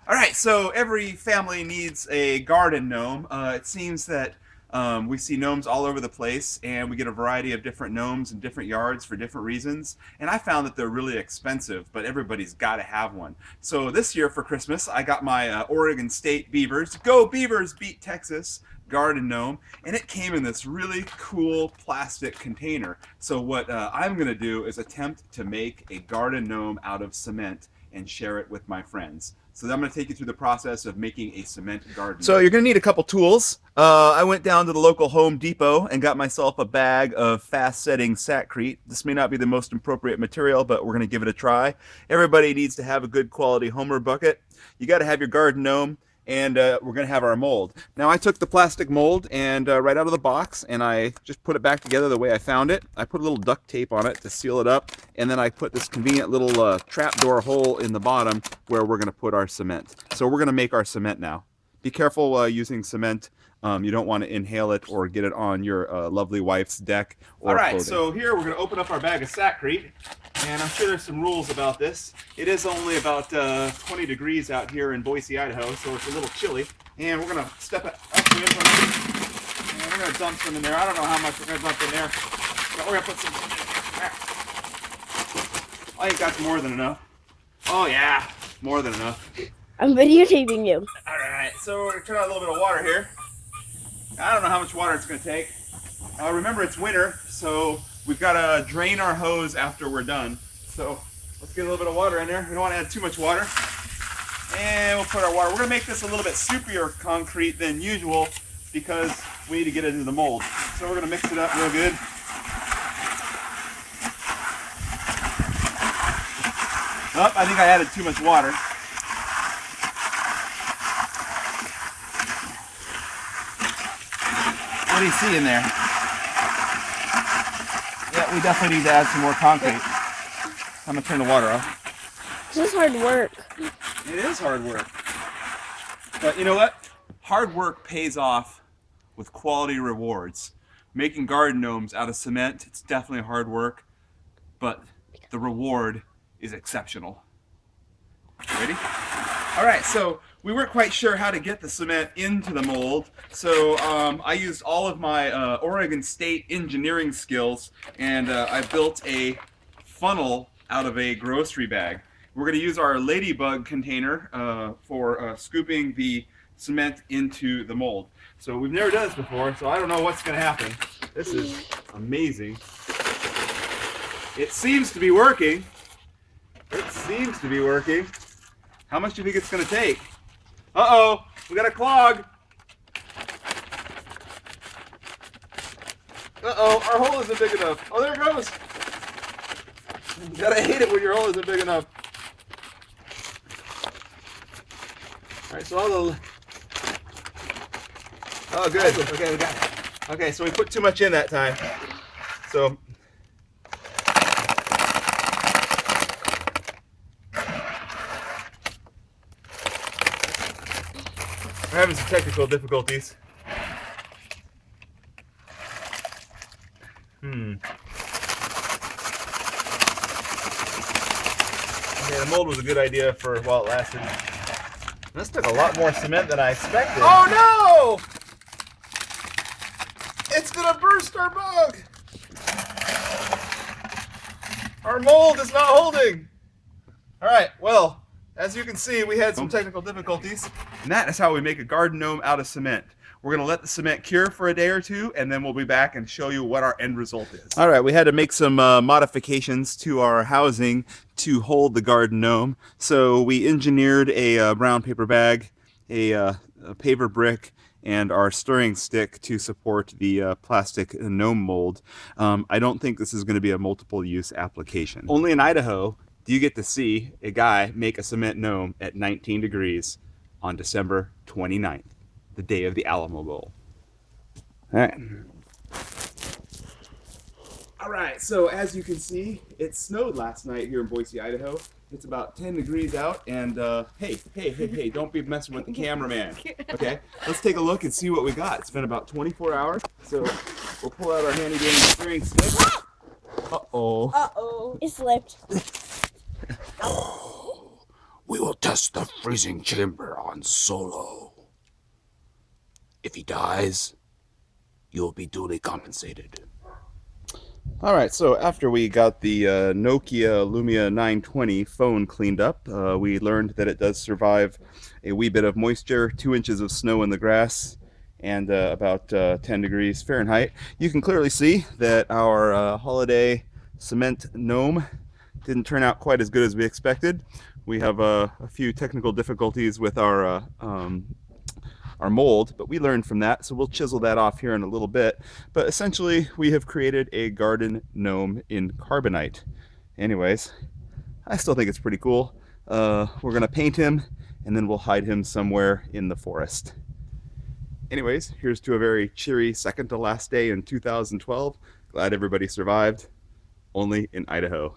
All right, so every family needs a garden gnome. It seems that we see gnomes all over the place, and we get a variety of different gnomes in different yards for different reasons. And I found that they're really expensive, but everybody's got to have one. So this year for Christmas, I got my Oregon State Beavers. Go Beavers, beat Texas! Garden gnome, and it came in this really cool plastic container. So what I'm going to do is attempt to make a garden gnome out of cement and share it with my friends. So I'm going to take you through the process of making a cement garden. So you're going to need a couple tools. I went down to the local Home Depot and got myself a bag of fast-setting satcrete. This may not be the most appropriate material, but we're going to give it a try. Everybody needs to have a good quality Homer bucket. You got to have your garden gnome, and we're going to have our mold. Now I took the plastic mold and right out of the box, and I just put it back together the way I found it. I put a little duct tape on it to seal it up, and then I put this convenient little trapdoor hole in the bottom where we're going to put our cement. So we're going to make our cement now. Be careful using cement. You don't want to inhale it or get it on your lovely wife's deck or clothing. All right, so here we're going to open up our bag of satcrete. And I'm sure there's some rules about this. It is only about 20 degrees out here in Boise, Idaho, so it's a little chilly. And we're going to step it up to it. And we're going to dump some in there. I don't know how much we're going to dump in there, but we're going to put some in there. I think that's more than enough. Oh, yeah, more than enough. I'm videotaping you. All right, so we're going to turn on a little bit of water here. I don't know how much water it's going to take. Remember, it's winter, so we've got to drain our hose after we're done. So let's get a little bit of water in there. We don't want to add too much water. And we'll put our water. We're going to make this a little bit soupier concrete than usual because we need to get it into the mold. So we're going to mix it up real good. Oh, I think I added too much water. What do you see in there? Yeah, we definitely need to add some more concrete. I'm going to turn the water off. This is hard work. It is hard work. But you know what? Hard work pays off with quality rewards. Making garden gnomes out of cement, it's definitely hard work, but the reward is exceptional. Ready? All right, so we weren't quite sure how to get the cement into the mold, so I used all of my Oregon State engineering skills, and I built a funnel out of a grocery bag. We're going to use our ladybug container for scooping the cement into the mold. So we've never done this before, so I don't know what's going to happen. This is amazing. It seems to be working. It seems to be working. How much do you think it's going to take? Uh-oh, we got a clog. Uh-oh, our hole isn't big enough. Oh, there it goes. You gotta hate it when your hole isn't big enough. All right, so all the... Oh, good. Okay, we got it. Okay, so we put too much in that time. So... we're having some technical difficulties. Okay, the mold was a good idea for while it lasted. This took a lot more cement than I expected. Oh no! It's gonna burst our bug! Our mold is not holding! Alright, well, as you can see, we had some technical difficulties. And that is how we make a garden gnome out of cement. We're going to let the cement cure for a day or two, and then we'll be back and show you what our end result is. All right, we had to make some modifications to our housing to hold the garden gnome. So we engineered a brown paper bag, a paver brick, and our stirring stick to support the plastic gnome mold. I don't think this is going to be a multiple use application. Only in Idaho do you get to see a guy make a cement gnome at 19 degrees on December 29th, the day of the Alamo Bowl. All right, so as you can see, it snowed last night here in Boise, Idaho. It's about 10 degrees out, and hey, don't be messing with the cameraman. Okay, let's take a look and see what we got. It's been about 24 hours, so we'll pull out our handy dandy stirring stick. Uh-oh. Uh-oh. It slipped. We will test the freezing chamber on Solo. If he dies, you'll be duly compensated. All right, so after we got the Nokia Lumia 920 phone cleaned up, we learned that it does survive a wee bit of moisture, 2 inches of snow in the grass, and about 10 degrees Fahrenheit. You can clearly see that our holiday cement gnome didn't turn out quite as good as we expected. We have a few technical difficulties with our mold, but we learned from that, so we'll chisel that off here in a little bit. But essentially, we have created a garden gnome in Carbonite. Anyways, I still think it's pretty cool. We're gonna paint him, and then we'll hide him somewhere in the forest. Anyways, here's to a very cheery second to last day in 2012. Glad everybody survived, only in Idaho.